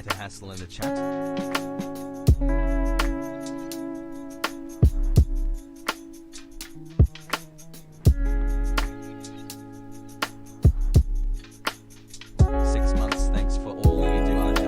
get a hassle in the chat? Thanks for all you do, Aja.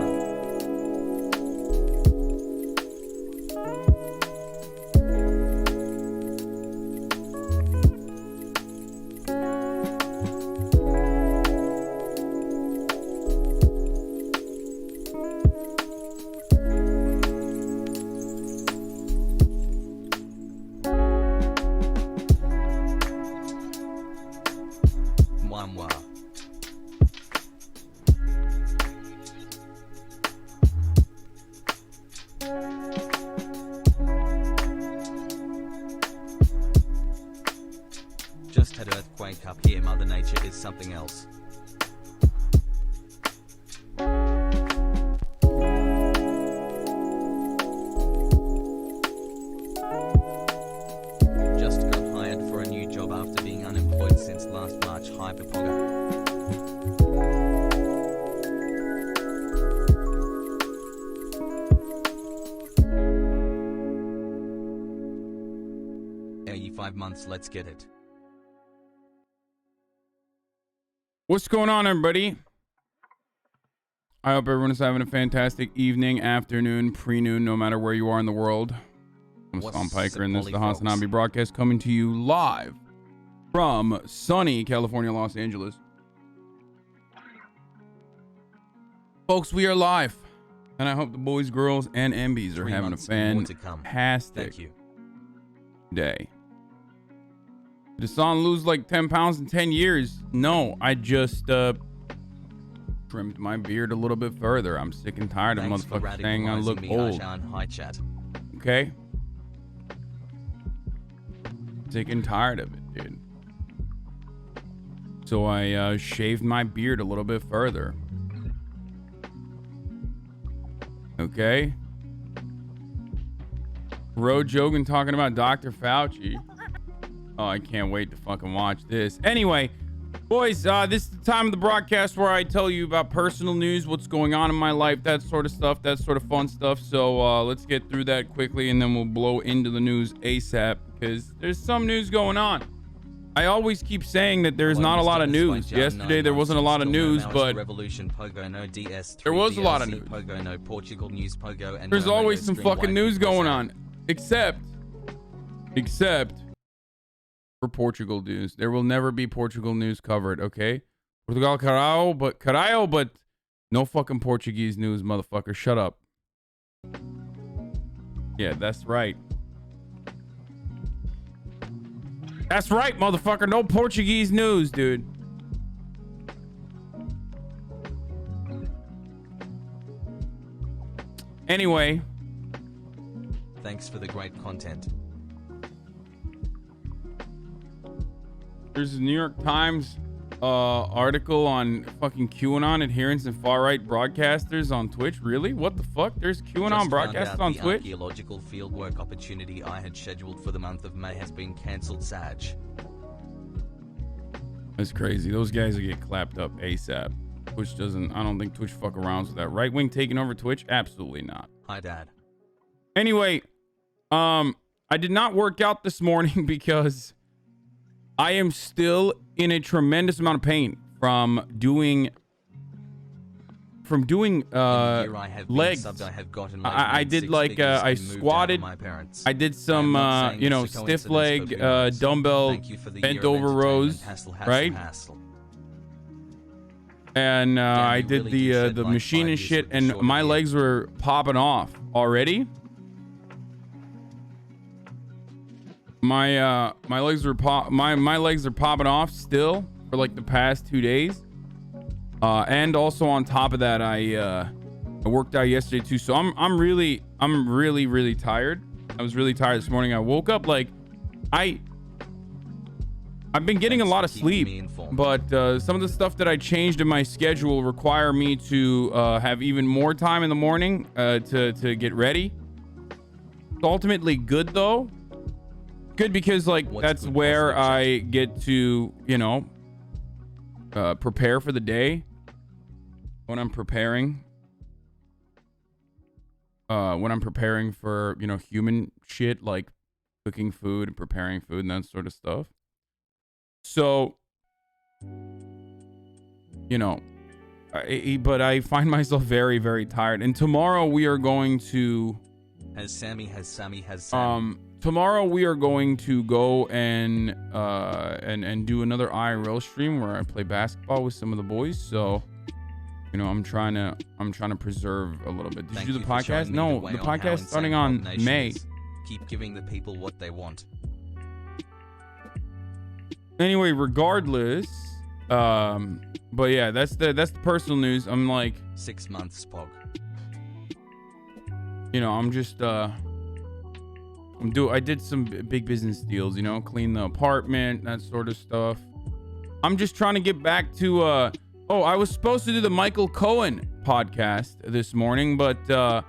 Mwah. Just had earthquake up here. Mother Nature is something else. Just got hired for a new job after being unemployed since last March. Hyperpogger. Ye 5 months, let's get it. What's going on, everybody? I hope everyone is having a fantastic evening, afternoon, pre-noon, no matter where you are in the world. I'm Scott Piker, and this is the Hasanabi broadcast coming to you live from sunny California, Los Angeles. Folks, we are live, and I hope the boys, girls, and MBs are having a fantastic day. Did Hassan lose like 10 pounds in 10 years? No, I just trimmed my beard a little bit further. I'm sick and tired of motherfuckers saying I look old. Okay? Sick and tired of it, dude. So I shaved my beard a little bit further. Okay? Road Jogan talking about Dr. Fauci. Oh, I can't wait to fucking watch this. Anyway, boys, this is the time of the broadcast where I tell you about personal news, what's going on in my life, that sort of stuff, that sort of fun stuff. So let's get through that quickly, and then we'll blow into the news ASAP, because there's some news going on. I always keep saying that there's not a lot of news. Yesterday there wasn't a lot of news, but there was a lot of news. There's always some fucking news going on, except for Portugal news. There will never be Portugal news covered, okay? Portugal caralho, but no fucking Portuguese news, motherfucker. Shut up. Yeah, that's right. That's right, motherfucker. No Portuguese news, dude. Anyway. Thanks for the great content. There's a New York Times article on fucking QAnon adherents and far-right broadcasters on Twitch. Really? What the fuck? There's QAnon broadcasters on Twitch? The archaeological fieldwork opportunity I had scheduled for the month of May has been cancelled, Sag. That's crazy. Those guys will get clapped up ASAP. Twitch doesn't... I don't think Twitch fuck around with that. Right wing taking over Twitch? Absolutely not. Hi, Dad. Anyway, I did not work out this morning because I am still in a tremendous amount of pain from doing legs. I did like I squatted. I did some you know, stiff leg dumbbell bent over rows, right? And I did the machine and shit, and my legs were popping off already. My legs are popping off still for like the past 2 days, and also on top of that, I worked out yesterday too. So I'm really tired. I was really tired this morning. I woke up like I've been getting a lot of sleep, but some of the stuff that I changed in my schedule require me to have even more time in the morning to get ready. It's ultimately good though. Good because like that's where I get to, you know, prepare for the day when I'm preparing when I'm preparing for, you know, human shit like cooking food and preparing food and that sort of stuff. So, you know, but I find myself very, very tired. And tomorrow we are going to... tomorrow we are going to go and do another IRL stream where I play basketball with some of the boys. So, you know, I'm trying to preserve a little bit. Did you do the podcast? No, the podcast starting on May. Keep giving the people what they want. Anyway, regardless, but yeah, that's the personal news. I'm like 6 months, Pog. You know, I'm just I did some big business deals, you know, clean the apartment, that sort of stuff. I'm just trying to get back to I was supposed to do the Michael Cohen podcast this morning, but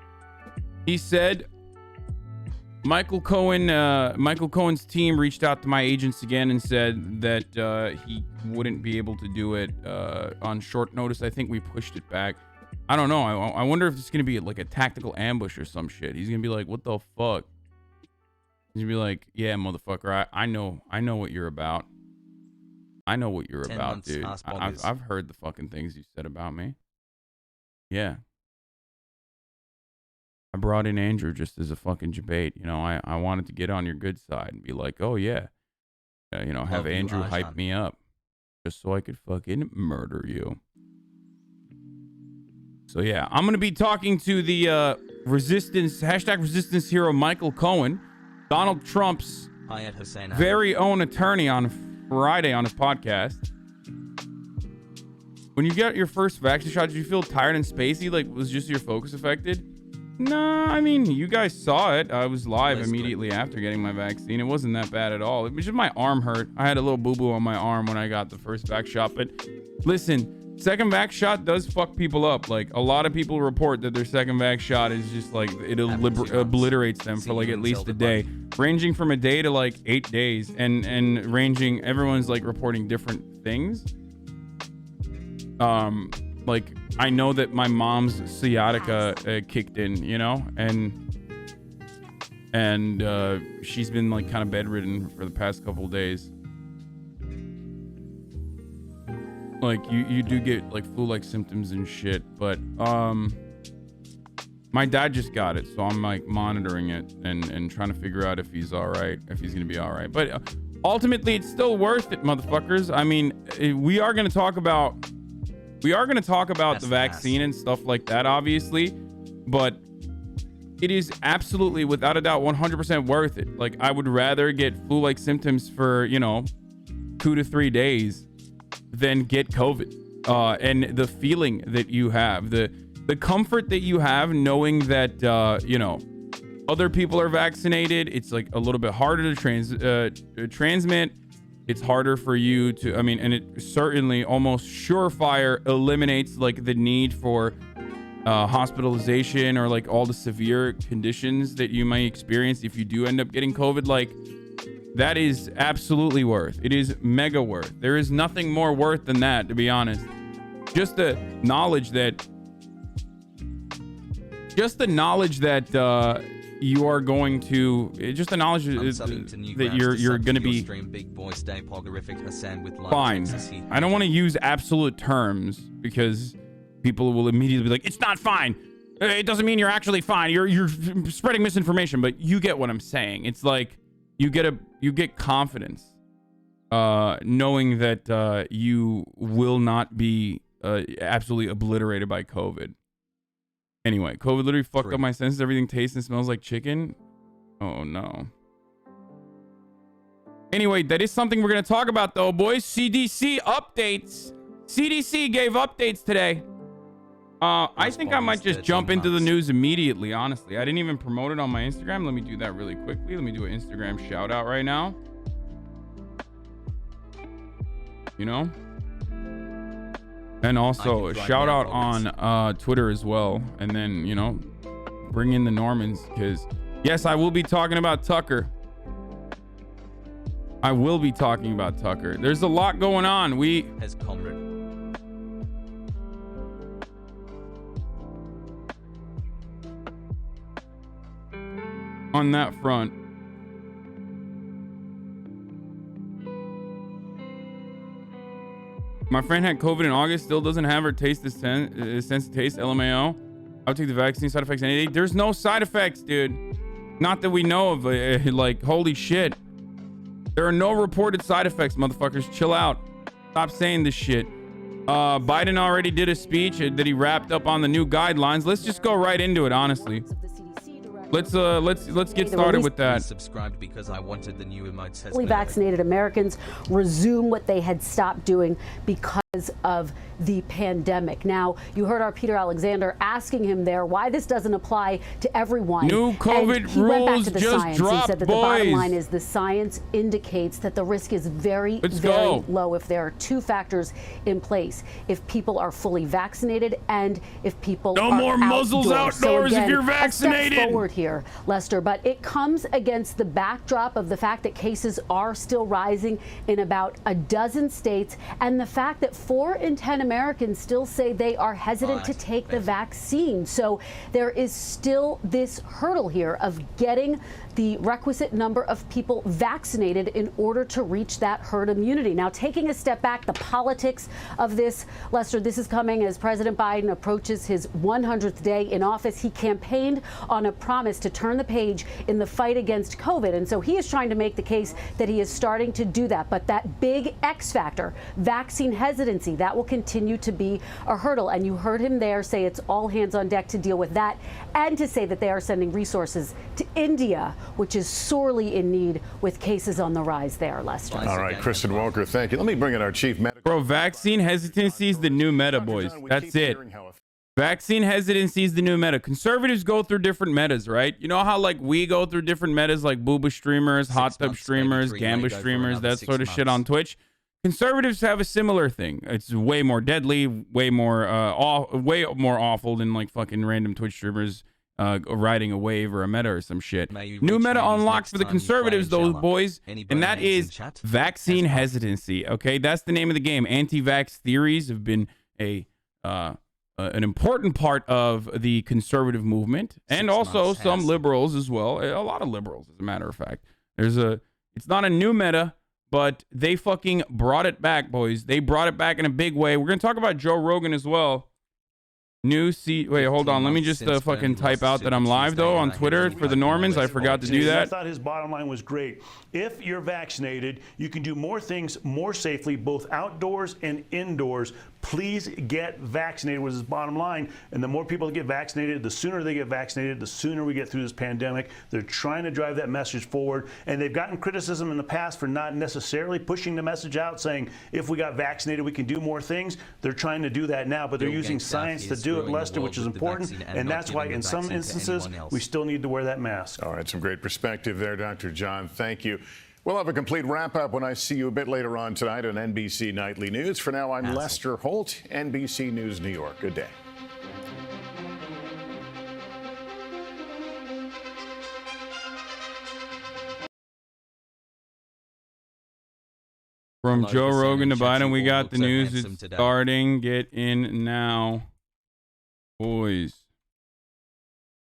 he said Michael Cohen's team reached out to my agents again and said that he wouldn't be able to do it on short notice. I think we pushed it back. I don't know. I wonder if it's gonna be like a tactical ambush or some shit. He's gonna be like, "What the fuck?" He's gonna be like, "Yeah, motherfucker. I know what you're about. I know what you're about, dude. I've heard the fucking things you said about me. Yeah." I brought in Andrew just as a fucking debate. You know, I wanted to get on your good side and be like, oh, yeah. You know, have Andrew hype me up just so I could fucking murder you. So, yeah, I'm going to be talking to the resistance hero Michael Cohen, Donald Trump's very own attorney, on Friday on his podcast. When you got your first vaccine shot, did you feel tired and spacey? Like, was just your focus affected? Nah, I mean, you guys saw it. I was live immediately after getting my vaccine. It wasn't that bad at all. It was just my arm hurt. I had a little boo-boo on my arm when I got the first vax shot. But listen, second vax shot does fuck people up. Like, a lot of people report that their second vax shot is just like, it obliterates them for like at least a day. Ranging from a day to like 8 days. And ranging, everyone's like reporting different things. Like, I know that my mom's sciatica kicked in, you know, and she's been like kind of bedridden for the past couple of days. Like, you do get like flu-like symptoms and shit, but my dad just got it, so I'm like monitoring it and trying to figure out if he's all right, if he's gonna be all right. But ultimately, it's still worth it, motherfuckers. I mean, we are gonna talk about the vaccine and stuff like that, obviously, but it is absolutely, without a doubt, 100% worth it. Like, I would rather get flu-like symptoms for, you know, 2 to 3 days than get COVID. And the feeling that you have, the comfort that you have knowing that, you know, other people are vaccinated. It's like a little bit harder to transmit. It's harder for you to, I mean, and it certainly almost surefire eliminates like the need for hospitalization or like all the severe conditions that you might experience if you do end up getting COVID. Like, that is absolutely worth. It is mega worth. There is nothing more worth than that, to be honest. Just the knowledge that you are going to, just the knowledge that you're going to be fine. I don't want to use absolute terms because people will immediately be like, it's not fine. It doesn't mean you're actually fine. You're spreading misinformation, but you get what I'm saying. It's like you get confidence knowing that you will not be absolutely obliterated by COVID. Anyway, COVID literally fucked up my senses. Everything tastes and smells like chicken. Oh, no. Anyway, that is something we're going to talk about, though, boys. CDC updates. CDC gave updates today. I think I might just jump into the news immediately, honestly. I didn't even promote it on my Instagram. Let me do that really quickly. Let me do an Instagram shout out right now. You know? And also a shout out on Twitter as well. And then, you know, bring in the Normans, because yes, I will be talking about Tucker. I will be talking about Tucker. There's a lot going on. As comrade. on that front. My friend had COVID in August, still doesn't have her sense of taste, LMAO. I'll take the vaccine. Side effects any day. There's no side effects, dude. Not that we know of. Like, holy shit. There are no reported side effects, motherfuckers. Chill out. Stop saying this shit. Biden already did a speech that he wrapped up on the new guidelines. Let's just go right into it, honestly. Let's get started with that. Subscribed because I wanted the new emote. Fully vaccinated Americans resume what they had stopped doing because of the pandemic. Now, you heard our Peter Alexander asking him there why this doesn't apply to everyone. New COVID rules just dropped, He said that the bottom line is the science indicates that the risk is very low if there are two factors in place. If people are fully vaccinated and if people no are more muzzles outdoors. So again, if you're vaccinated. A step forward here, Lester, but it comes against the backdrop of the fact that cases are still rising in about a dozen states and the fact that 4 in 10 Americans still say they are hesitant to take the vaccine. So there is still this hurdle here of getting the requisite number of people vaccinated in order to reach that herd immunity. Now, taking a step back, the politics of this, Lester, this is coming as President Biden approaches his 100th day in office. He campaigned on a promise to turn the page in the fight against COVID. And so he is trying to make the case that he is starting to do that. But that big X factor, vaccine hesitancy, that will continue to be a hurdle. And you heard him there say it's all hands on deck to deal with that and to say that they are sending resources to India, which is sorely in need with cases on the rise there, Lester. All right, Kristen Walker, thank you. Let me bring in our chief medical... Bro, vaccine hesitancy is the new meta, boys. That's it. Vaccine hesitancy is the new meta. Conservatives go through different metas, right? You know how, like, we go through different metas, like booba streamers, hot tub streamers, gambler streamers, that sort of shit on Twitch? Conservatives have a similar thing. It's way more deadly, way more awful than, like, fucking random Twitch streamers riding a wave or a meta or some shit. New meta unlocked for the conservatives, those boys, and that is vaccine hesitancy. Okay, that's the name of the game. Anti-vax theories have been an important part of the conservative movement, and also some liberals as well. A lot of liberals, as a matter of fact. It's not a new meta, but they fucking brought it back, boys. They brought it back in a big way. We're gonna talk about Joe Rogan as well. Wait, hold on. Let me just fucking type out that I'm live though on Twitter for the Normans. I forgot to do that. I thought his bottom line was great. If you're vaccinated, you can do more things more safely, both outdoors and indoors. Please get vaccinated was his bottom line. And the more people that get vaccinated, the sooner they get vaccinated, the sooner we get through this pandemic. They're trying to drive that message forward. And they've gotten criticism in the past for not necessarily pushing the message out, saying if we got vaccinated, we can do more things. They're trying to do that now, but they're using science to do it, Lester, which is important. And that's why in some instances, we still need to wear that mask. All right, some great perspective there, Dr. John. Thank you. We'll have a complete wrap-up when I see you a bit later on tonight on NBC Nightly News. For now, I'm Lester Holt, NBC News, New York. Good day. From Joe Rogan to Biden, we got the news. It's starting. Get in now, boys.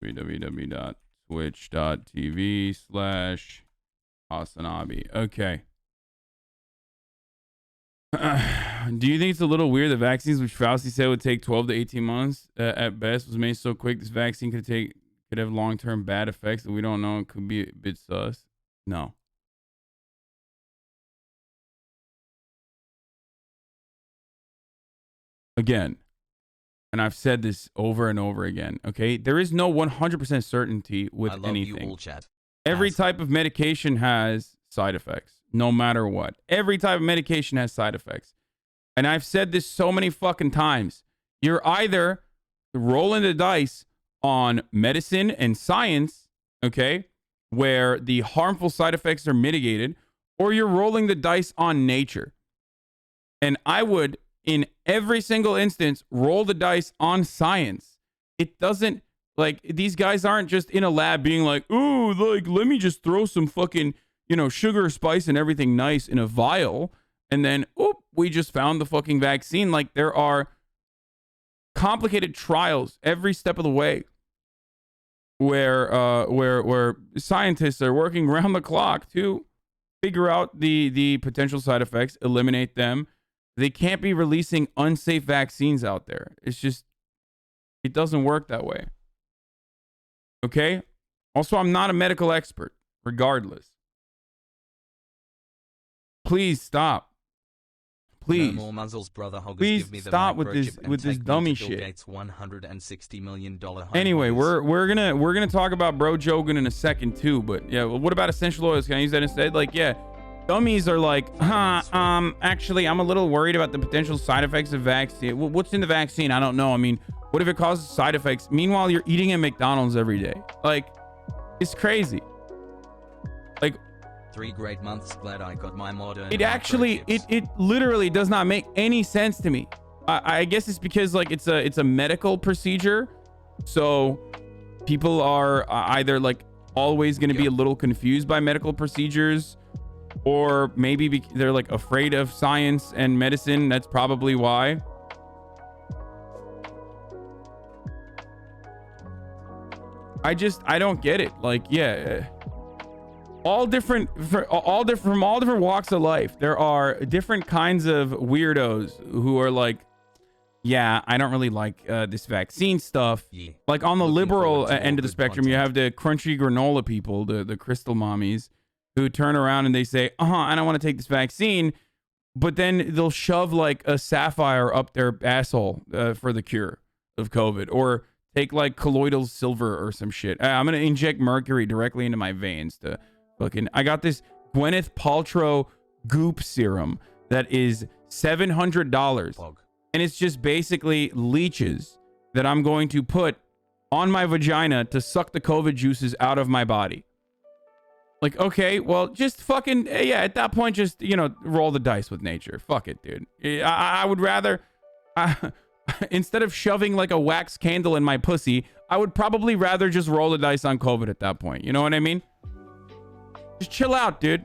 www.twitch.tv/Hasanabi. Okay. Do you think it's a little weird that vaccines, which Fauci said would take 12 to 18 months at best, was made so quick? This vaccine could have long-term bad effects that we don't know. It could be a bit sus. No. Again, and I've said this over and over again, okay? There is no 100% certainty with anything. You all, chat. Every type of medication has side effects, no matter what. Every type of medication has side effects. And I've said this so many fucking times. You're either rolling the dice on medicine and science, okay, where the harmful side effects are mitigated, or you're rolling the dice on nature. And I would, in every single instance, roll the dice on science. It doesn't, like, these guys aren't just in a lab being like, ooh, like, let me just throw some fucking, sugar, spice, and everything nice in a vial, and then, oop, we just found the fucking vaccine. Like, there are complicated trials every step of the way. where scientists are working round the clock to figure out the potential side effects, eliminate them. They can't be releasing unsafe vaccines out there. It's just, it doesn't work that way. Okay? Also, I'm not a medical expert, regardless. Please stop. Please. No more muzzles, brother hoggers. Please Give me the stop with microchip and this take me dummy to Bill shit. Gates' $160 million home Anyway, office. we're gonna talk about Bro Jogan in a second too, but yeah, well, what about essential oils? Can I use that instead? Like, yeah, dummies are like, actually, I'm a little worried about the potential side effects of vaccine. What's in the vaccine? I don't know. I mean, what if it causes side effects? Meanwhile, you're eating at McDonald's every day. Like, it's crazy. Like, 3 great months. Glad I got my modern. it actually, microchips. it literally does not make any sense to me. I guess it's because like it's a medical procedure, so people are either like always going to be a little confused by medical procedures, or maybe they're like afraid of science and medicine. That's probably why. I don't get it. Like, yeah, all different from all different walks of life. There are different kinds of weirdos who are like, yeah, I don't really like this vaccine stuff. Yeah. Like on the Looking liberal forward to end more of the good spectrum, you have content. the crunchy granola people, the crystal mommies, who turn around and they say, I don't want to take this vaccine, but then they'll shove like a sapphire up their asshole for the cure of COVID, or take like colloidal silver or some shit. I'm gonna inject mercury directly into my veins to fucking. I got this Gwyneth Paltrow goop serum that is $700. Pog. And it's just basically leeches that I'm going to put on my vagina to suck the COVID juices out of my body. Like, okay, well, just fucking, yeah, at that point, just, roll the dice with nature. Fuck it, dude. I would rather, instead of shoving like a wax candle in my pussy, I would probably rather just roll the dice on COVID at that point. You know what I mean? Just chill out, dude.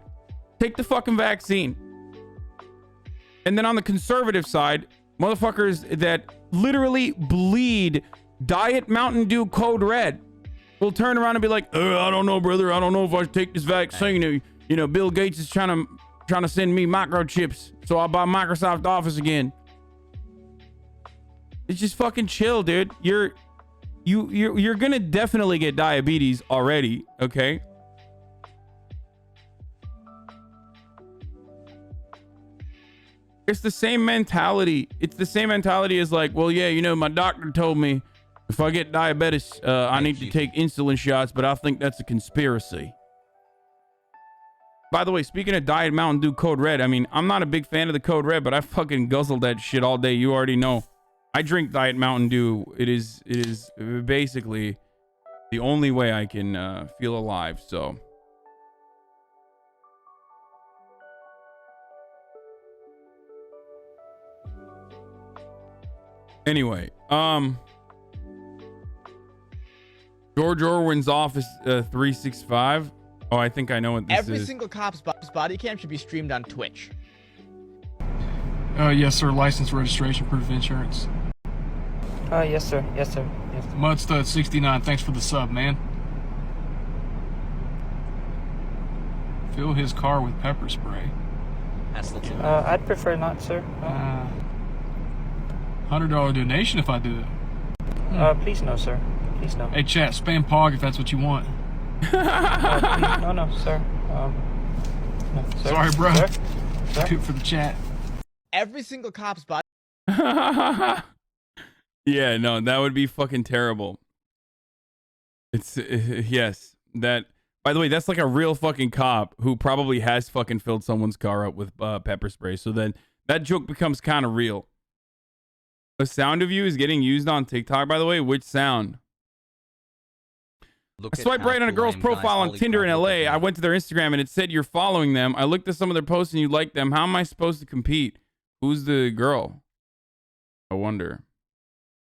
Take the fucking vaccine. And then on the conservative side, motherfuckers that literally bleed Diet Mountain Dew Code Red will turn around and be like, I don't know, brother. I don't know if I should take this vaccine. Bill Gates is trying to send me microchips, so I'll buy Microsoft Office again. It's just fucking chill, dude. You're gonna definitely get diabetes already, okay? It's the same mentality. It's the same mentality as like, well, yeah, my doctor told me if I get diabetes, I need to take insulin shots, but I think that's a conspiracy. By the way, speaking of Diet Mountain Dew Code Red, I mean, I'm not a big fan of the Code Red, but I fucking guzzled that shit all day. You already know. I drink Diet Mountain Dew. It is basically the only way I can feel alive, so. Anyway, George Orwell's Office 365. Oh, I think I know what this is. Every single cop's body cam should be streamed on Twitch. Yes, sir. License, registration, proof of insurance. Yes, sir. Yes, sir. Yes, sir. Mudstud69, thanks for the sub, man. Fill his car with pepper spray. Hassleton. I'd prefer not, sir. $100 donation if I do it. Please no, sir. Please no. Hey, chat, spam POG if that's what you want. Please, no, sir. No, sir. Sorry, bro. Sir? Do it for the chat. Every single cop's body. Yeah, no, that would be fucking terrible. It's yes, that. By the way, that's like a real fucking cop who probably has fucking filled someone's car up with pepper spray. So then that joke becomes kind of real. A sound of you is getting used on TikTok, by the way. Which sound? I swiped right on a girl's profile on Tinder in LA. I went to their Instagram and it said you're following them. I looked at some of their posts and you like them. How am I supposed to compete? Who's the girl? I wonder.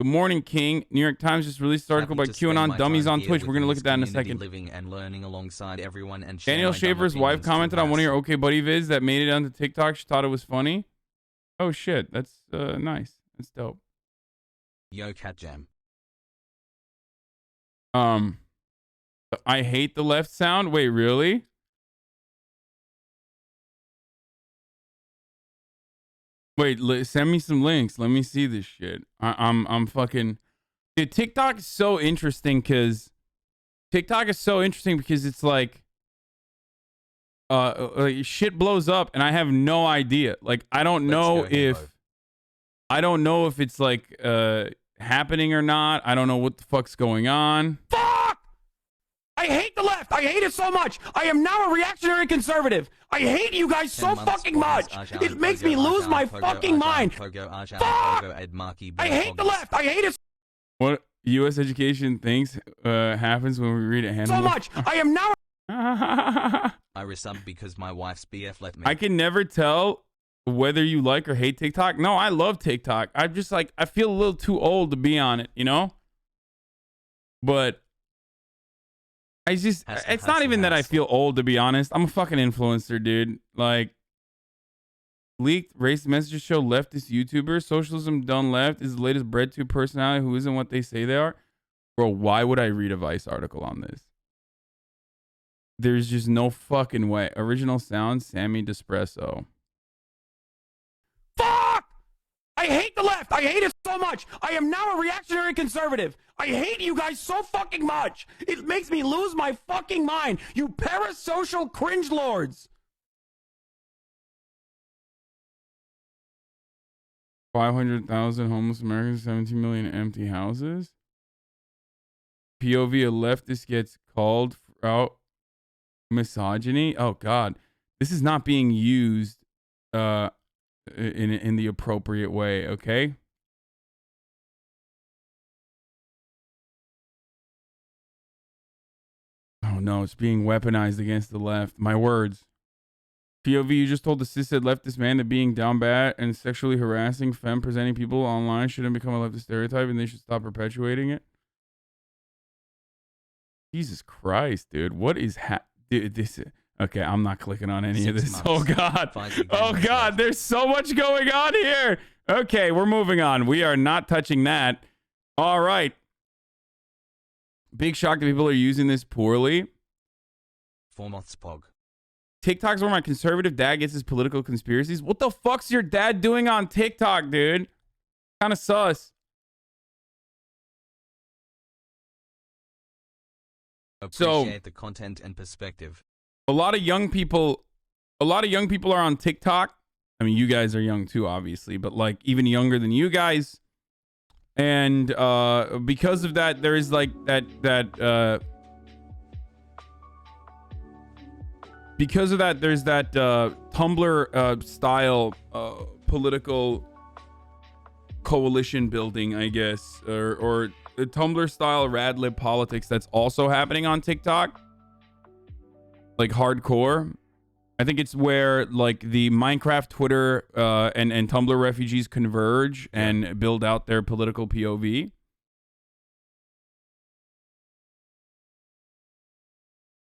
Good morning, King. New York Times just released an article by QAnon dummies on Twitch. We're going to look at that in a second. Living and learning alongside everyone and Daniel Shaver's wife commented on one of your OK Buddy vids that made it onto TikTok. She thought it was funny. Oh, shit. That's nice. That's dope. Yo, Cat Jam. I hate the left sound. Wait, really? Wait, send me some links. Let me see this shit. I'm fucking. Dude, TikTok is so interesting because it's like shit blows up and I have no idea. Like I don't know if it's like happening or not. I don't know what the fuck's going on. Fuck! I hate the left. I hate it so much. I am now a reactionary conservative. I hate you guys so fucking much. It makes me lose my fucking mind. Fuck! I hate the left. I hate it. What U.S. education thinks happens when we read a handbook. So much. I am now. I resubbed because my wife's BF let me. I can never tell whether you like or hate TikTok. No, I love TikTok. I'm just like, I feel a little too old to be on it, you know? But it's not even that I feel old, to be honest. I'm a fucking influencer, dude. Like, leaked racist messages show leftist YouTubers. Socialism done left is the latest bread tube personality who isn't what they say they are. Bro, why would I read a Vice article on this? There's just no fucking way. Original sound, Sammy Despresso. Fuck! I hate the left. I hate it so much. I am now a reactionary conservative. I hate you guys so fucking much. It makes me lose my fucking mind. You parasocial cringe lords. 500,000 homeless Americans, 17 million empty houses. POV, a leftist gets called out misogyny. Oh God, this is not being used in the appropriate way. Okay. Oh no, it's being weaponized against the left. My words. POV, you just told the cishet leftist man that being down bad and sexually harassing femme presenting people online shouldn't become a leftist stereotype and they should stop perpetuating it. Jesus Christ, dude. What is dude, this is... Okay, I'm not clicking on any of this. Oh God. Oh God, there's so much going on here. Okay, we're moving on. We are not touching that. All right. Big shock that people are using this poorly. 4 months pog. TikTok's where my conservative dad gets his political conspiracies. What the fuck's your dad doing on TikTok, dude? Kind of sus. Appreciate the content and perspective. A lot of young people are on TikTok. I mean, you guys are young too, obviously, but like even younger than you guys. And because of that, there is like because of that, there's that Tumblr style political coalition building, I guess, or the Tumblr style rad lib politics that's also happening on TikTok. Like hardcore. I think it's where like the Minecraft, Twitter, and Tumblr refugees converge and build out their political POV.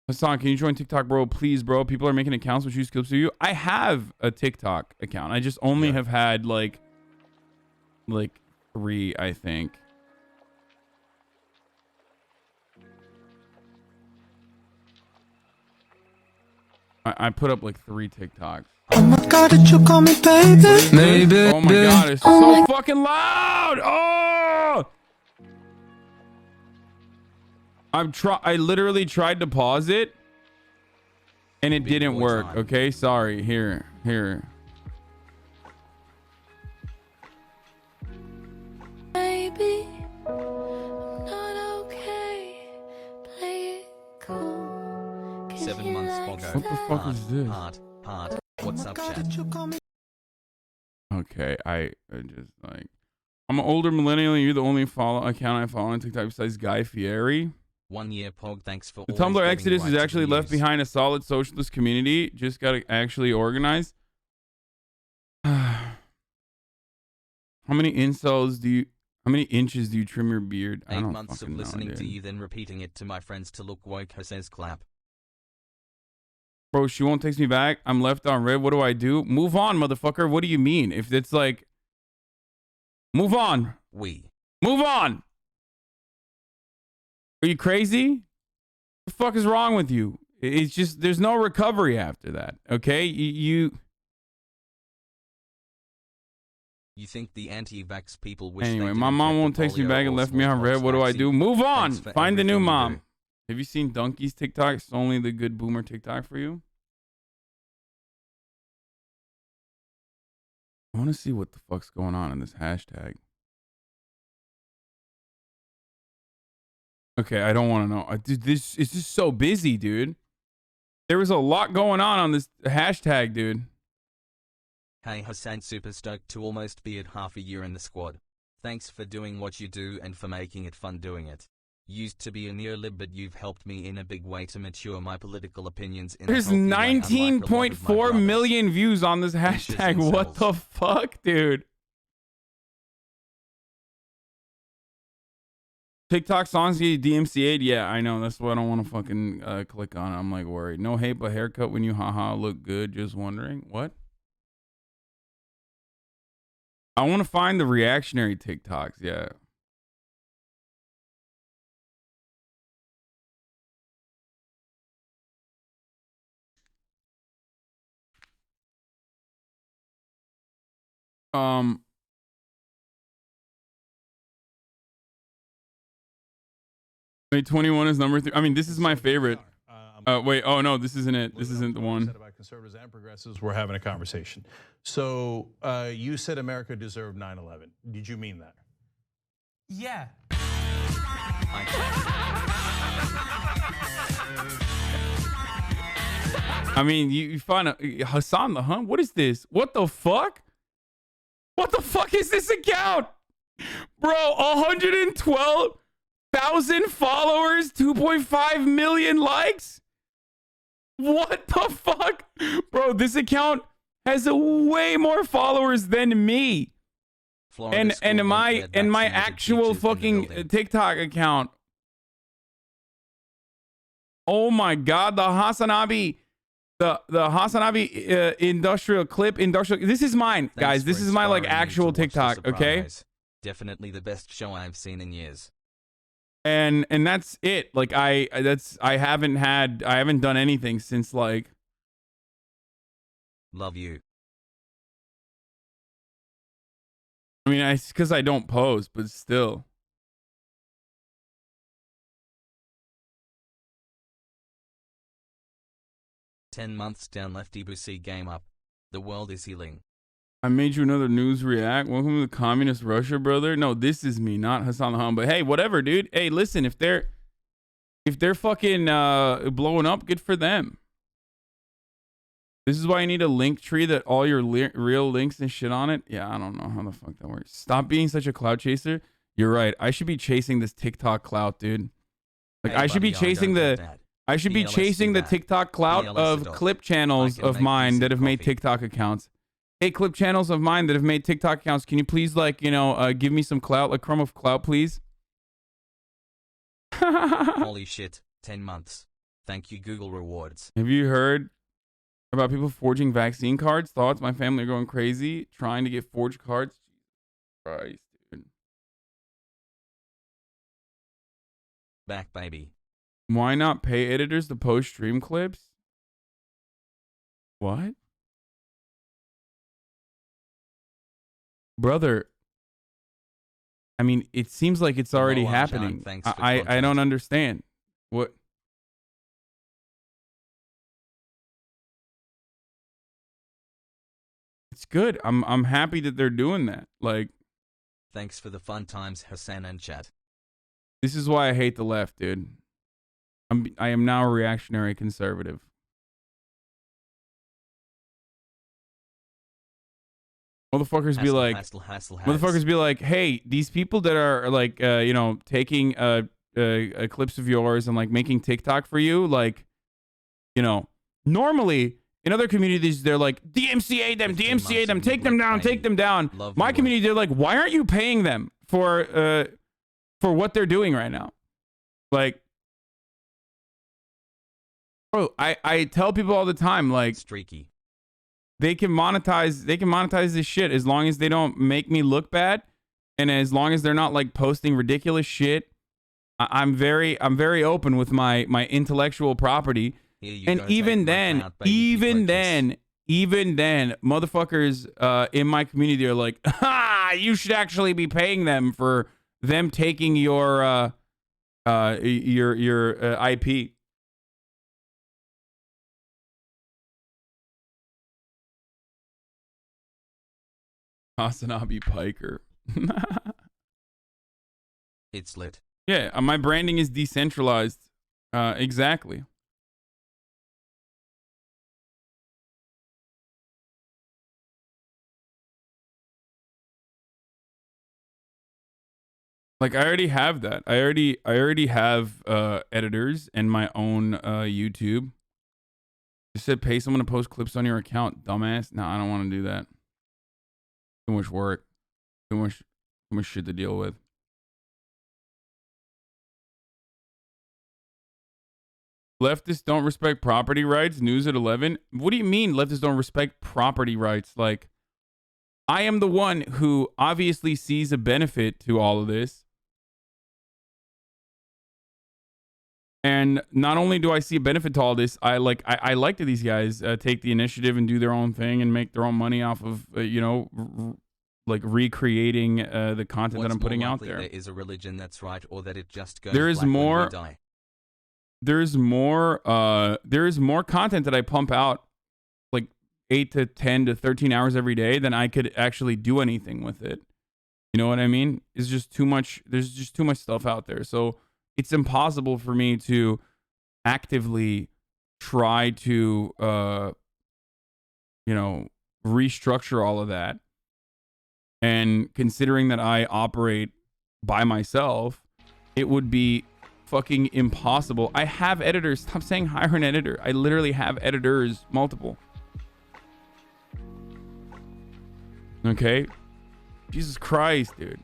Hassan, can you join TikTok, bro? Please, bro. People are making accounts which use clips of you. I have a TikTok account. I just only have had like 3, I think. I put up like 3 TikToks. Oh my God, did you call me baby? Maybe. Oh my God, it's so fucking loud. Oh! I literally tried to pause it and it didn't work. Okay, sorry. Here. Baby, I'm not okay. Play it cool. 7 months pogo. What the fuck is this? Part. What's up, chat? Okay, I just like... I'm an older millennial and you're the only account I follow on TikTok besides Guy Fieri. 1 year pog. Thanks for the Tumblr exodus is actually left behind a solid socialist community. Just gotta actually organize. How many inches do you trim your beard? 8 months of listening to you, then repeating it to my friends to look woke. Says clap. Bro, she won't text me back. I'm left on red. What do I do? Move on, motherfucker. What do you mean? If it's like, move on. Move on. Are you crazy? The fuck is wrong with you? It's just there's no recovery after that. Okay, you think the anti-vax people wish anyway. they My didn't mom get won't the text me polio back and or left me on smallpox red. What do I vaccine? do? Move on. Thanks for Find a new everything you mom. do. Have you seen Donkey's TikTok? It's only the good boomer TikTok for you. I want to see what the fuck's going on in this hashtag. Okay, I don't want to know. Dude, this is just so busy, dude. There was a lot going on this hashtag, dude. Hey Hassan, super stoked to almost be at half a year in the squad. Thanks for doing what you do and for making it fun doing it. Used to be a neolib, but you've helped me in a big way to mature my political opinions in There's a healthy way, unlike a lot of my 19.4 brothers. million views on this Bitches hashtag. What the themselves. fuck, dude? TikTok songs get DMCA'd? Yeah, I know. That's what I don't want to fucking click on. I'm like worried. No hate, but haircut when you haha look good. Just wondering. What? I want to find the reactionary TikToks. Yeah. May 21 is number 3. I mean, this is my favorite. Wait. Oh no, this isn't it. This isn't the one. About conservatives and progressives, we're having a conversation. So you said America deserved 9/11. Did you mean that? Yeah. I mean, you find Hassan the Hun. What is this? What the fuck? What the fuck is this account? Bro, 112,000 followers, 2.5 million likes. What the fuck? Bro, this account has way more followers than me. Florida school And my won't let vaccinated actual teachers in the fucking building. TikTok account. Oh my god, the Hasanabi, the Hasanabi industrial. This is mine, Thanks guys. for This is my like inspiring me actual to watch The TikTok, okay? Sopranos. Definitely the best show I've seen in years. And that's it. Like I haven't done anything since like. Love you. I mean, it's because I don't post, but still. "10 months down, Lefty Boosie game up. The world is healing." I made you another news react. Welcome to the communist Russia, brother. No, this is me, not Hassan Ham. But hey, whatever, dude. Hey, listen, if they're fucking blowing up, good for them. This is why you need a link tree that all your real links and shit on it. Yeah, I don't know how the fuck that works. Stop being such a clout chaser. You're right. I should be chasing this TikTok clout, dude. Like Hey, I should be buddy, I chasing don't the get that. I should be BLS chasing do the that. TikTok clout BLS of it off. clip channels I can of make mine you that some have made coffee. TikTok accounts. Hey, clip channels of mine that have made TikTok accounts. Can you please, like, give me some clout, like crumb of clout, please? Holy shit, 10 months. Thank you, Google rewards. Have you heard about people forging vaccine cards? Thoughts? My family are going crazy trying to get forged cards. Jesus Christ, dude. Back, baby. Why not pay editors to post stream clips? What? Brother, I mean, it seems like it's already Hello, Arjan. happening. Thanks for I content. don't understand. What? It's good. I'm happy that they're doing that. Like, Thanks for the fun times, Hassan and chat. this is why I hate the left, dude. I am now a reactionary conservative. Motherfuckers be like, motherfuckers be like, hey, these people that are like, taking clips of yours and like making TikTok for you, like, normally in other communities they're like, DMCA them, take them down, take them down. My community, they're like, why aren't you paying them for what they're doing right now? Like, bro, I tell people all the time, like, Streaky. they can monetize this shit as long as they don't make me look bad, and as long as they're not like posting ridiculous shit I'm very open with my intellectual property. Here you And go, even take my then, clout, baby, keep purchase. even then, motherfuckers in my community are like, ha, you should actually be paying them for them taking your IP. Hasanabi Piker. It's lit. Yeah, my branding is decentralized. Exactly. Like I already have that. I already have editors and my own YouTube. Just said pay someone to post clips on your account, dumbass. No, I don't want to do that. Too much work. Too much shit to deal with. Leftists don't respect property rights. News at 11. What do you mean leftists don't respect property rights? Like, I am the one who obviously sees a benefit to all of this. And not only do I see a benefit to all this, I like that these guys take the initiative and do their own thing and make their own money off of, like recreating the content that I'm putting out there. There is a religion that's right, or that it just goes There is black when we more. die. There is more content that I pump out, like 8 to 10 to 13 hours every day, than I could actually do anything with it. You know what I mean? It's just too much. There's just too much stuff out there. So it's impossible for me to actively try to, restructure all of that. And considering that I operate by myself, it would be fucking impossible. I have editors. Stop saying hire an editor. I literally have editors, multiple. Okay? Jesus Christ, dude.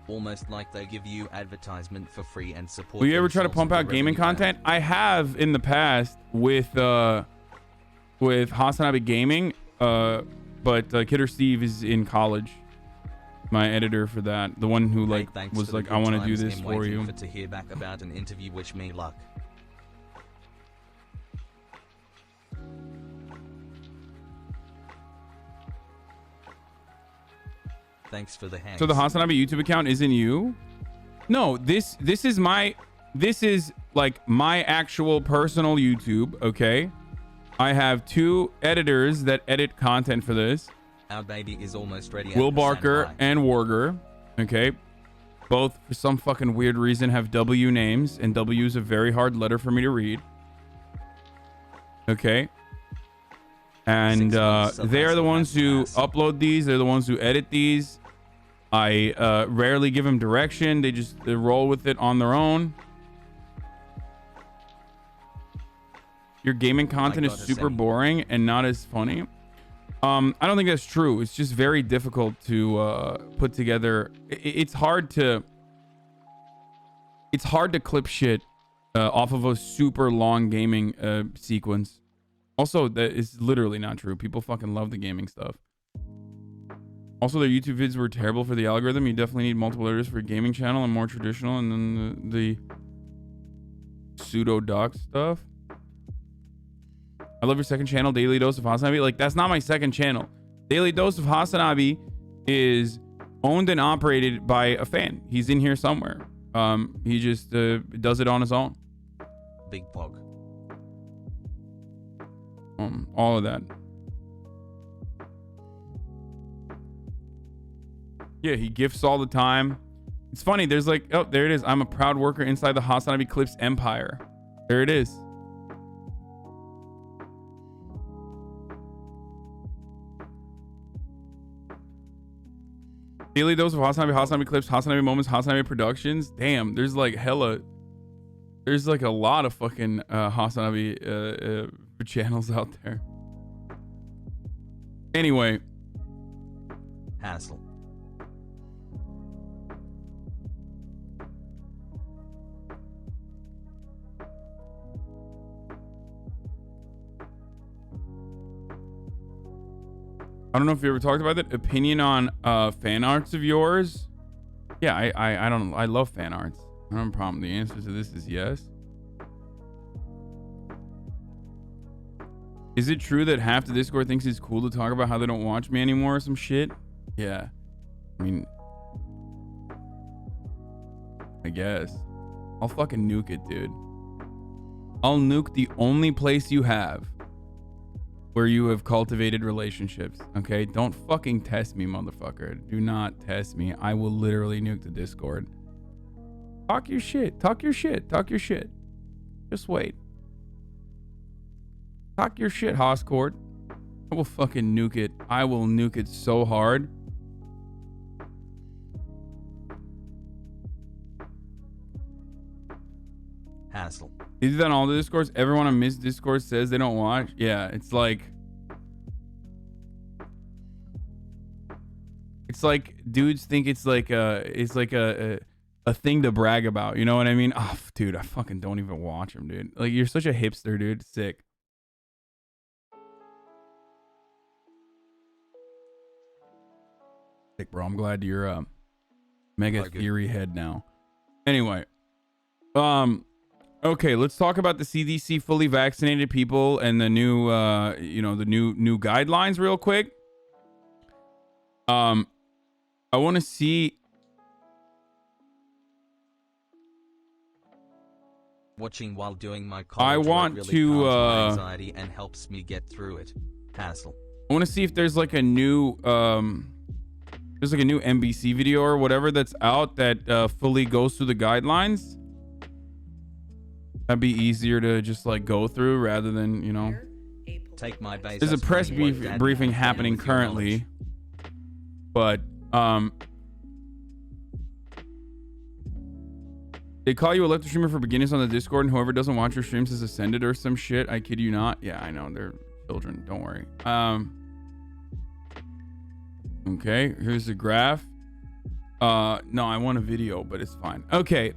Almost like they give you advertisement for free and support. Will you ever try to pump out gaming content? I have in the past with Hasanabi Gaming, but Kidder Steve is in college. My editor for that, the one who like was like, I want to do this for you. To hear back about an interview, wish me luck. Thanks for the hands. So the Hasanabi YouTube account isn't you? No, this is like my actual personal YouTube, okay? I have 2 editors that edit content for this. Our baby is almost ready. Will Barker and Warger, okay? Both, for some fucking weird reason, have W names, and W is a very hard letter for me to read. Okay? And they are the ones who upload these. They're the ones who edit these. I rarely give them direction. They roll with it on their own. Your gaming content is super boring and not as funny. I don't think that's true. It's just very difficult to put together. It's hard to clip shit off of a super long gaming sequence. Also, that is literally not true. People fucking love the gaming stuff. Also, their YouTube vids were terrible for the algorithm. You definitely need multiple editors for a gaming channel and more traditional, and then the pseudo doc stuff. I love your second channel, Daily Dose of Hasanabi. Like, that's not my second channel. Daily Dose of Hasanabi is owned and operated by a fan. He's in here somewhere. He just does it on his own. Big Pog. All of that. Yeah, he gifts all the time. It's funny. There's like, oh, there it is. I'm a proud worker inside the Hasanabi Clips empire. There it is. Daily Dose of Hasanabi, Hasanabi Clips, Hasanabi Moments, Hasanabi Productions. Damn, there's like hella. There's like a lot of fucking Hasanabi channels out there. Anyway. Hassle. I don't know if you ever talked about that. Opinion on fan arts of yours? Yeah, I love fan arts. I don't have a problem. The answer to this is yes. Is it true that half the Discord thinks it's cool to talk about how they don't watch me anymore or some shit? Yeah. I mean, I guess. I'll fucking nuke it, dude. I'll nuke the only place you have where you have cultivated relationships. Okay? Don't fucking test me, motherfucker. Do not test me. I will literally nuke the Discord. Talk your shit. Talk your shit. Talk your shit. Just wait. Talk your shit, Hoscord. I will fucking nuke it. I will nuke it so hard. Hassle. Is that on all the Discords? Everyone on Miss Discord says they don't watch. Yeah, it's like dudes think it's like a thing to brag about. You know what I mean? Oh, dude, I fucking don't even watch them, dude. Like, you're such a hipster, dude. Sick. Sick, bro. I'm glad you're a mega theory head now. Anyway, okay, let's talk about the CDC fully vaccinated people and the new, the new guidelines real quick. I want to see. Watching while doing my college I want really to calms my anxiety and helps me get through it. Hassle. I want to see if there's like a new NBC video or whatever that's out that fully goes through the guidelines. That'd be easier to just like go through rather than, Take my base. There's a press briefing happening currently, but they call you a lefty streamer for beginners on the Discord, and whoever doesn't watch your streams is ascended or some shit. I kid you not. Yeah, I know, they're children. Don't worry. Okay, here's the graph. No, I want a video, but it's fine. Okay.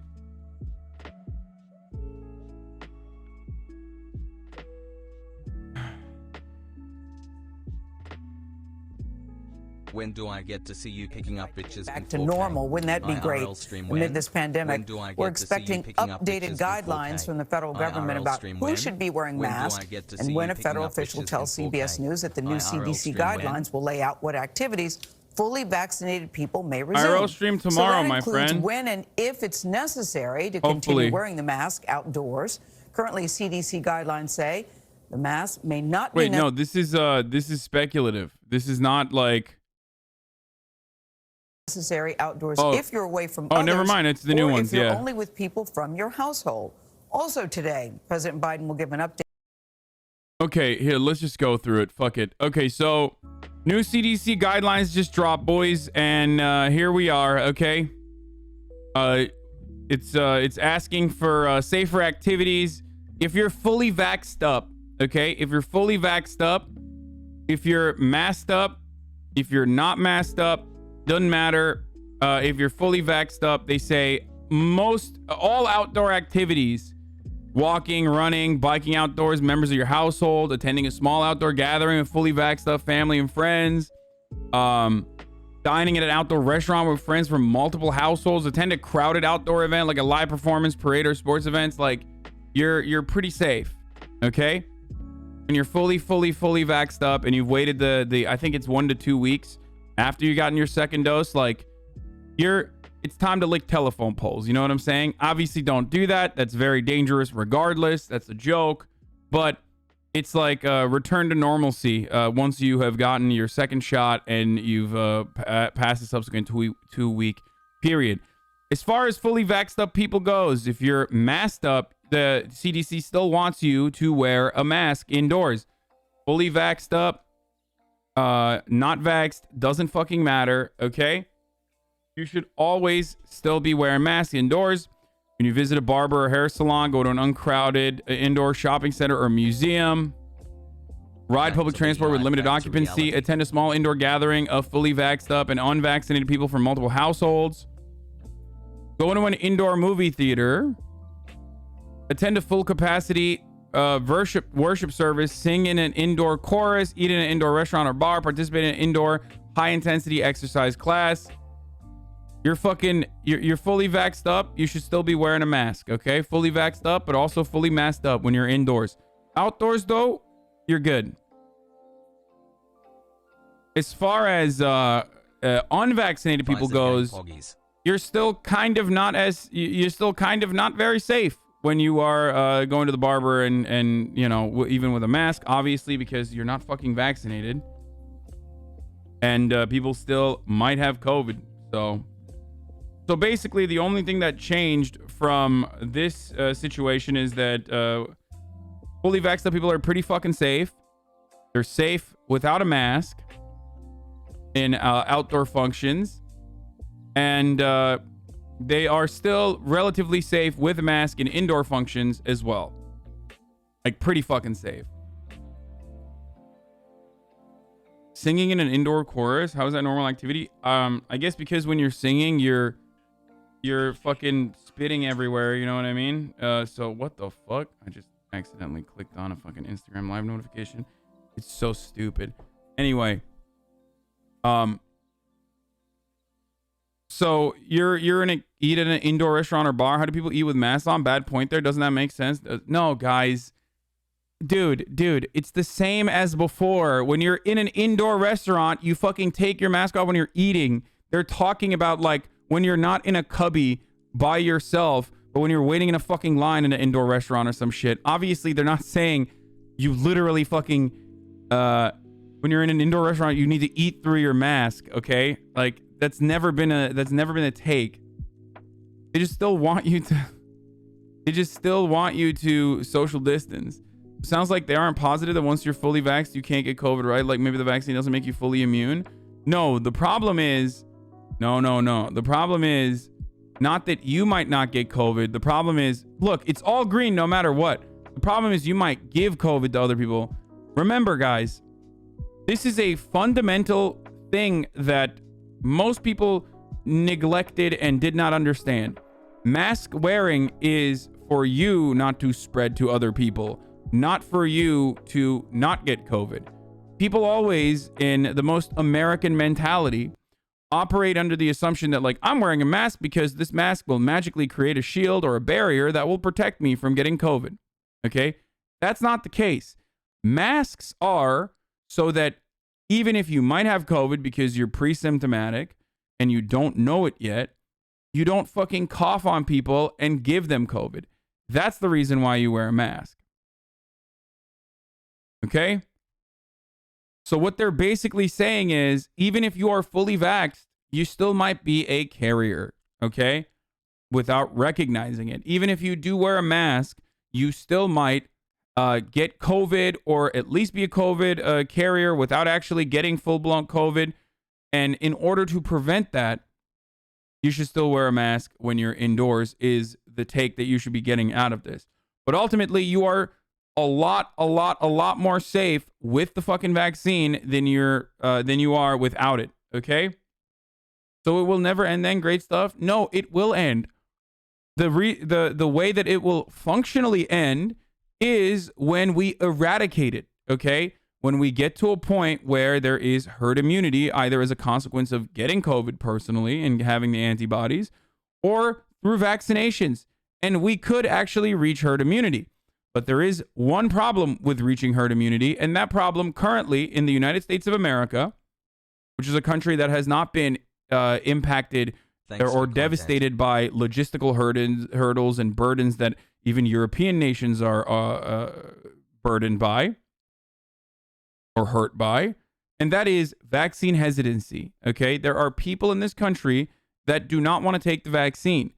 When do I get to see you picking up bitches back to normal? Wouldn't that be great? Amid this pandemic, we're expecting updated guidelines from the federal government about who should be wearing masks, and when a federal official tells CBS News that the new CDC guidelines will lay out what activities fully vaccinated people may resume. IRL stream tomorrow, my friend. When and if it's necessary to continue wearing the mask outdoors. Currently, CDC guidelines say the mask may not be. Wait, no, this is speculative. This is not like necessary outdoors if you're away from others. Oh, never mind. It's the new ones. If you're yeah. only with people from your household. Also today, President Biden will give an update. Okay, here, let's just go through it. Fuck it. Okay, so new CDC guidelines just dropped, boys, and here we are. Okay, it's asking for safer activities if you're fully vaxxed up. Okay, if you're fully vaxxed up, if you're masked up, if you're not masked up. Doesn't matter. If you're fully vaxxed up, they say all outdoor activities, walking, running, biking outdoors, members of your household, attending a small outdoor gathering with fully vaxxed up family and friends, dining at an outdoor restaurant with friends from multiple households, attend a crowded outdoor event like a live performance, parade, or sports events. Like, you're pretty safe, okay? And you're fully vaxxed up, and you've waited I think it's 1 to 2 weeks after you gotten your second dose. Like, it's time to lick telephone poles. You know what I'm saying? Obviously, don't do that. That's very dangerous regardless. That's a joke. But it's like return to normalcy once you have gotten your second shot and you've passed the subsequent 2-week period. As far as fully vaxxed up people goes, if you're masked up, the CDC still wants you to wear a mask indoors. Fully vaxxed up, not vaxxed, doesn't fucking matter, okay? You should always still be wearing masks indoors. When you visit a barber or hair salon, go to an uncrowded indoor shopping center or museum, ride public transport with limited occupancy, attend a small indoor gathering of fully vaxxed up and unvaccinated people from multiple households, go into an indoor movie theater, attend a full capacity worship service, sing in an indoor chorus, eat in an indoor restaurant or bar, participate in an indoor high-intensity exercise class. You're fully vaxxed up. You should still be wearing a mask, okay? Fully vaxxed up, but also fully masked up when you're indoors. Outdoors, though, you're good. As far as unvaccinated people goes, you're still kind of not very safe when you are going to the barber and you know, even with a mask, obviously, because you're not fucking vaccinated. And people still might have COVID. So basically, the only thing that changed from this situation is that fully vaxxed up people are pretty fucking safe. They're safe without a mask in outdoor functions. And they are still relatively safe with a mask in indoor functions as well. Like, pretty fucking safe. Singing in an indoor chorus, how is that normal activity? I guess because when you're singing, you're fucking spitting everywhere, you know what I mean? So what the fuck? I just accidentally clicked on a fucking Instagram live notification. It's so stupid. Anyway, so you're eat in an indoor restaurant or bar. How do people eat with masks on? Bad point there. Doesn't that make sense? No, guys. Dude, it's the same as before. When you're in an indoor restaurant, you fucking take your mask off when you're eating. They're talking about, like, when you're not in a cubby by yourself, but when you're waiting in a fucking line in an indoor restaurant or some shit. Obviously, they're not saying you literally fucking, when you're in an indoor restaurant, you need to eat through your mask, okay? Like, that's never been a take. They just still want you to social distance. Sounds like they aren't positive that once you're fully vaxxed, you can't get COVID, right? Like, maybe the vaccine doesn't make you fully immune. No, the problem is, the problem is not that you might not get COVID. The problem is, look, it's all green no matter what. The problem is you might give COVID to other people. Remember, guys, this is a fundamental thing that most people neglected and did not understand. Mask wearing is for you not to spread to other people, not for you to not get COVID. People always, in the most American mentality, operate under the assumption that, like, I'm wearing a mask because this mask will magically create a shield or a barrier that will protect me from getting COVID. Okay? That's not the case. Masks are so that even if you might have COVID because you're pre-symptomatic and you don't know it yet, you don't fucking cough on people and give them COVID. That's the reason why you wear a mask. Okay? So what they're basically saying is, even if you are fully vaxxed, you still might be a carrier, okay? Without recognizing it. Even if you do wear a mask, you still might get COVID, or at least be a COVID carrier without actually getting full-blown COVID. And in order to prevent that, you should still wear a mask when you're indoors, is the take that you should be getting out of this. But ultimately, you are a lot more safe with the fucking vaccine than you are without it, okay? So it will never end then, great stuff? No, it will end. The way that it will functionally end is when we eradicate it, okay? When we get to a point where there is herd immunity, either as a consequence of getting COVID personally and having the antibodies, or through vaccinations. And we could actually reach herd immunity. But there is one problem with reaching herd immunity, and that problem currently in the United States of America, which is a country that has not been impacted or devastated by logistical hurdles and burdens that even European nations are burdened by or hurt by, and that is vaccine hesitancy, okay? There are people in this country that do not want to take the vaccine.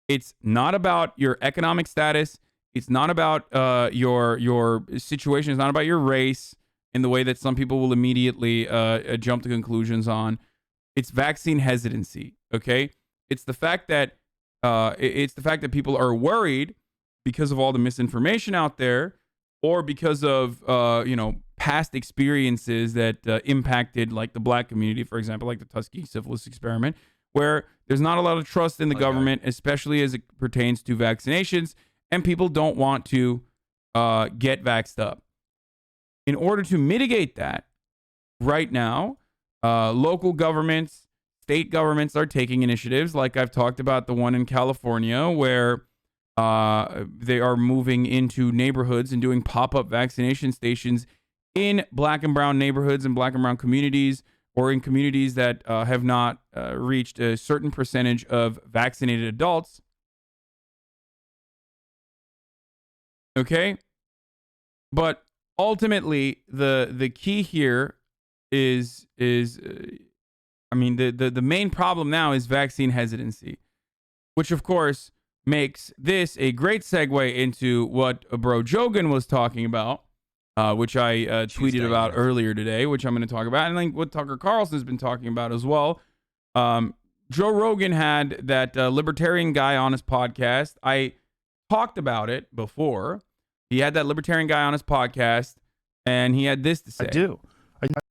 It's not about your economic status. It's not about your situation. It's not about your race in the way that some people will immediately jump to conclusions on. It's vaccine hesitancy. Okay, it's the fact that people are worried because of all the misinformation out there, or because of past experiences that impacted, like the black community, for example, like the Tuskegee syphilis experiment, where there's not a lot of trust in the government, especially as it pertains to vaccinations. And people don't want to get vaxxed up. In order to mitigate that, right now, local governments, state governments are taking initiatives, like I've talked about the one in California, where they are moving into neighborhoods and doing pop-up vaccination stations in black and brown neighborhoods and black and brown communities, or in communities that have not reached a certain percentage of vaccinated adults. Okay? But ultimately, the key here is I mean, the main problem now is vaccine hesitancy, which of course makes this a great segue into what Bro Jogan was talking about, which I tweeted about earlier today, which I'm going to talk about, and like what Tucker Carlson's been talking about as well. Joe Rogan had that libertarian guy on his podcast. I talked about it before. He had that libertarian guy on his podcast, and he had this to say. I do.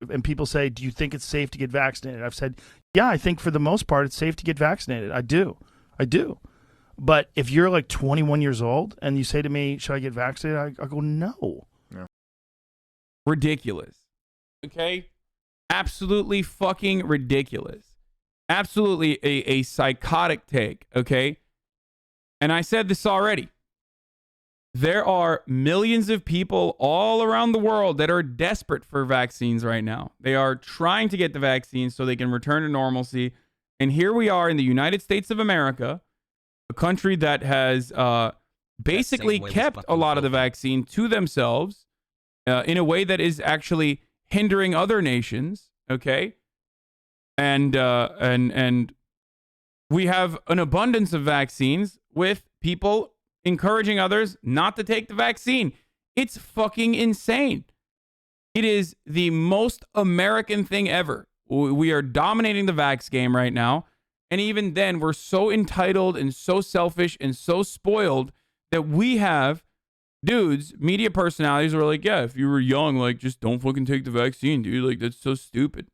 And people say, do you think it's safe to get vaccinated? I've said, yeah, I think for the most part it's safe to get vaccinated. I do. But if you're like 21 years old and you say to me, should I get vaccinated? I go, no. Yeah. Ridiculous. Okay? Absolutely fucking ridiculous. Absolutely a psychotic take. Okay? And I said this already. There are millions of people all around the world that are desperate for vaccines right now. They are trying to get the vaccine so they can return to normalcy. And here we are in the United States of America, a country that has basically kept a lot of the vaccine to themselves in a way that is actually hindering other nations. Okay, and we have an abundance of vaccines with people encouraging others not to take the vaccine. It's fucking insane. It is the most American thing ever. We are dominating the vax game right now. And even then, we're so entitled and so selfish and so spoiled that we have dudes, media personalities who are like, yeah, if you were young, like, just don't fucking take the vaccine, dude. Like, that's so stupid.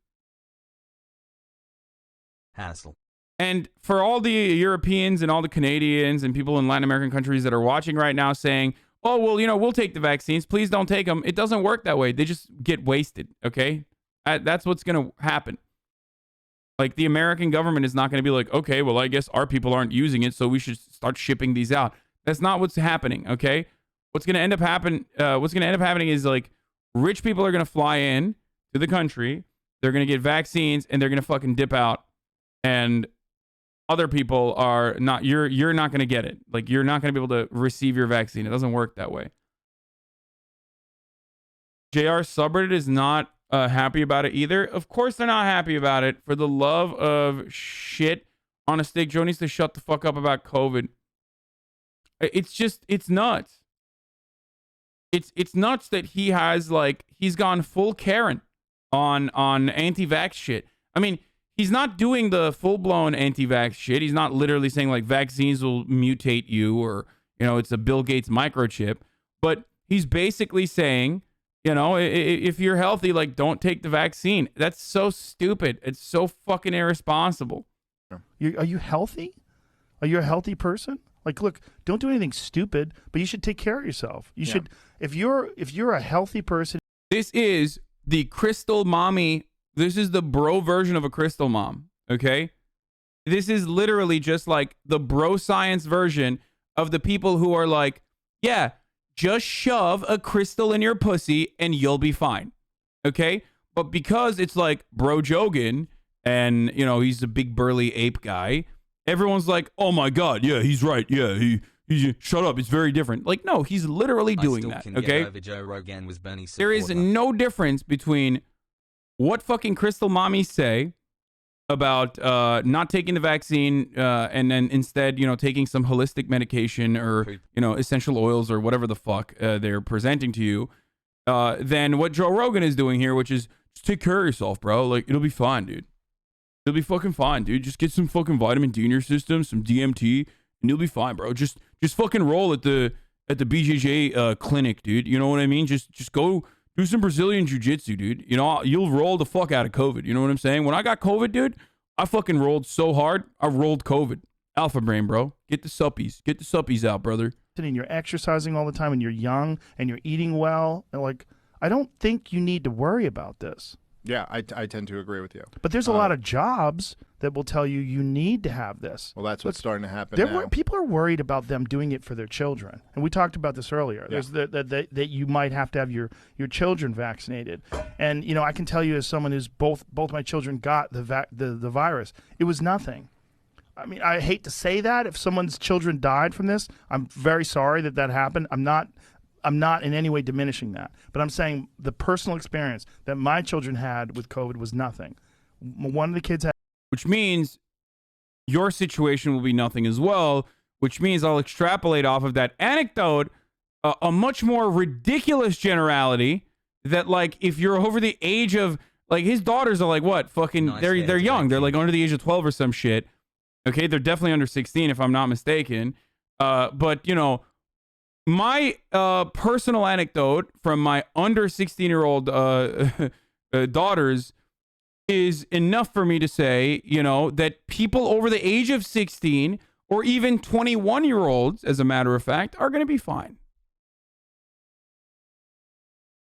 Hassle. And for all the Europeans and all the Canadians and people in Latin American countries that are watching right now saying, oh, well, you know, we'll take the vaccines. Please don't take them. It doesn't work that way. They just get wasted, okay? That's what's going to happen. Like, the American government is not going to be like, okay, well, I guess our people aren't using it, so we should start shipping these out. That's not what's happening, okay? What's going to end up happening is, like, rich people are going to fly in to the country. They're going to get vaccines, and they're going to fucking dip out. And other people are not, you're not going to get it. Like, you're not going to be able to receive your vaccine. It doesn't work that way. JR subreddit is not happy about it either. Of course they're not happy about it. For the love of shit, on a stick, Joe needs to shut the fuck up about COVID. It's nuts. It's nuts that he has, like, he's gone full Karen on anti-vax shit. I mean, he's not doing the full-blown anti-vax shit. He's not literally saying, like, vaccines will mutate you or, you know, it's a Bill Gates microchip. But he's basically saying, you know, if you're healthy, like, don't take the vaccine. That's so stupid. It's so fucking irresponsible. Are you healthy? Are you a healthy person? Like, look, don't do anything stupid, but you should take care of yourself. You should, if you're a healthy person. This is the crystal mommy. This is the bro version of a crystal mom, okay? This is literally just like the bro science version of the people who are like, yeah, just shove a crystal in your pussy and you'll be fine, okay? But because it's like Bro Jogan and, you know, he's a big burly ape guy, everyone's like, oh my God, yeah, he's right. Yeah, he shut up. It's very different. Like, no, he's literally doing that, okay? Joe Rogan was Bernie there is no difference between what fucking crystal mommies say about not taking the vaccine and then instead, you know, taking some holistic medication or, you know, essential oils or whatever the fuck they're presenting to you, than what Joe Rogan is doing here, which is just take care of yourself, bro. Like, it'll be fine, dude. It'll be fucking fine, dude. Just get some fucking vitamin D in your system, some DMT, and you'll be fine, bro. Just fucking roll at the BJJ clinic, dude. You know what I mean? Just go do some Brazilian jiu-jitsu, dude. You know, you'll roll the fuck out of COVID. You know what I'm saying? When I got COVID, dude, I fucking rolled so hard. I rolled COVID. Alpha brain, bro. Get the suppies. Get the suppies out, brother. and you're exercising all the time and you're young and you're eating well, and like, I don't think you need to worry about this. Yeah, I tend to agree with you. But there's a lot of jobs that will tell you you need to have this. Well, that's what's starting to happen now. People are worried about them doing it for their children. And we talked about this earlier. Yeah. There's that you might have to have your children vaccinated. And, you know, I can tell you as someone who's both my children got the virus, it was nothing. I mean, I hate to say that. If someone's children died from this, I'm very sorry that happened. I'm not in any way diminishing that. But I'm saying the personal experience that my children had with COVID was nothing. One of the kids had. Which means your situation will be nothing as well, which means I'll extrapolate off of that anecdote a much more ridiculous generality that, like, if you're over the age of, like, his daughters are like, what? Fucking, they're young. They're like under the age of 12 or some shit. Okay, they're definitely under 16 if I'm not mistaken. But, you know, my personal anecdote from my under 16-year-old daughters is enough for me to say, you know, that people over the age of 16 or even 21-year-olds, as a matter of fact, are going to be fine.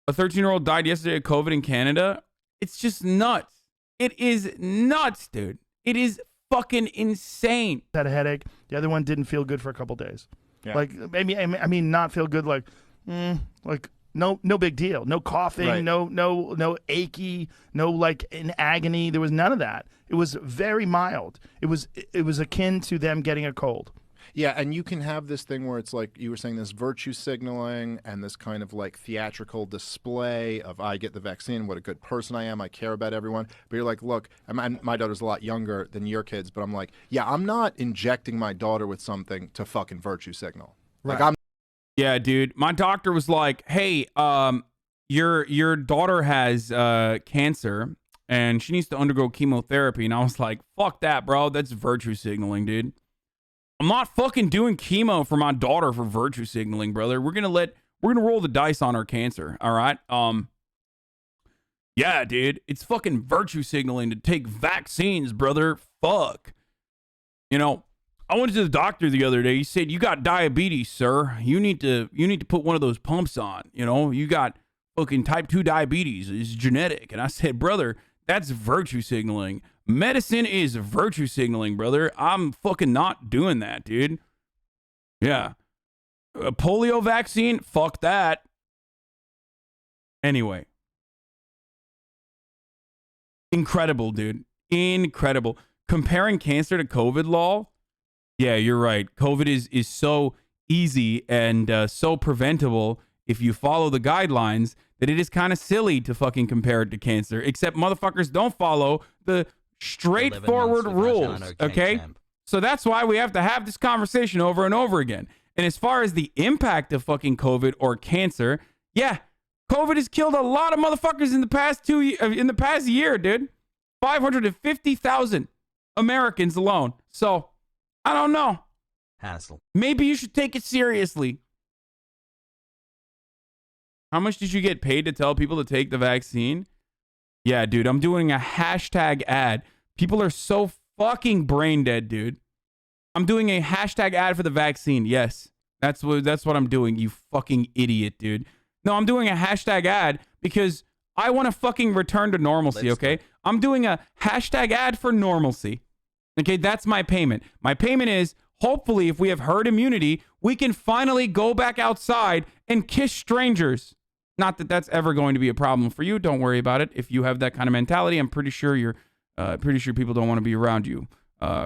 A 13-year-old died yesterday of COVID in Canada. It's just nuts. It is nuts, dude. It is fucking insane. Had a headache. The other one didn't feel good for a couple days. Yeah. Like, maybe, I mean, not feel good, like no big deal. No coughing, Right. no achy, no like in agony. There was none of that. It was very mild. It was akin to them getting a cold. Yeah, and you can have this thing where it's like you were saying, this virtue signaling and this kind of like theatrical display of I get the vaccine, what a good person I am, I care about everyone. But you're like, look, my daughter's a lot younger than your kids, but I'm like, yeah, I'm not injecting my daughter with something to fucking virtue signal. Right. Like, Yeah, dude. My doctor was like, hey, your daughter has cancer and she needs to undergo chemotherapy. And I was like, fuck that, bro. That's virtue signaling, dude. I'm not fucking doing chemo for my daughter for virtue signaling, brother. We're gonna roll the dice on her cancer, all right? Yeah, dude. It's fucking virtue signaling to take vaccines, brother. Fuck. You know, I went to the doctor the other day. He said, "You got diabetes, sir. You need to put one of those pumps on. You know, you got fucking type 2 diabetes. It's genetic." And I said, "Brother, that's virtue signaling. Medicine is virtue signaling, brother. I'm fucking not doing that, dude." Yeah. A polio vaccine? Fuck that. Anyway. Incredible, dude. Incredible. Comparing cancer to COVID, lol. Yeah, you're right. COVID is so easy and so preventable if you follow the guidelines that it is kind of silly to fucking compare it to cancer, except motherfuckers don't follow the straightforward rules, okay? So that's why we have to have this conversation over and over again. And as far as the impact of fucking COVID or cancer, yeah, COVID has killed a lot of motherfuckers in the past year, dude. 550,000 Americans alone. So, I don't know. Hassle. Maybe you should take it seriously. How much did you get paid to tell people to take the vaccine? Yeah, dude, I'm doing a hashtag ad. People are so fucking brain dead, dude. I'm doing a hashtag ad for the vaccine. Yes, that's what I'm doing, you fucking idiot, dude. No, I'm doing a hashtag ad because I want to fucking return to normalcy, okay? I'm doing a hashtag ad for normalcy. Okay, that's my payment. My payment is, hopefully, if we have herd immunity, we can finally go back outside and kiss strangers. Not that that's ever going to be a problem for you. Don't worry about it. If you have that kind of mentality, I'm pretty sure people don't want to be around you.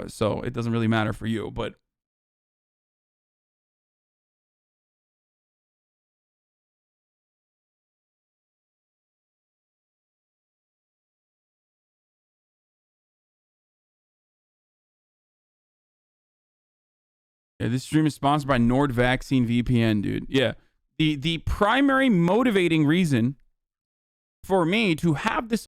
So it doesn't really matter for you. But yeah, this stream is sponsored by Nord Vaccine VPN, dude. Yeah. The primary motivating reason for me to have this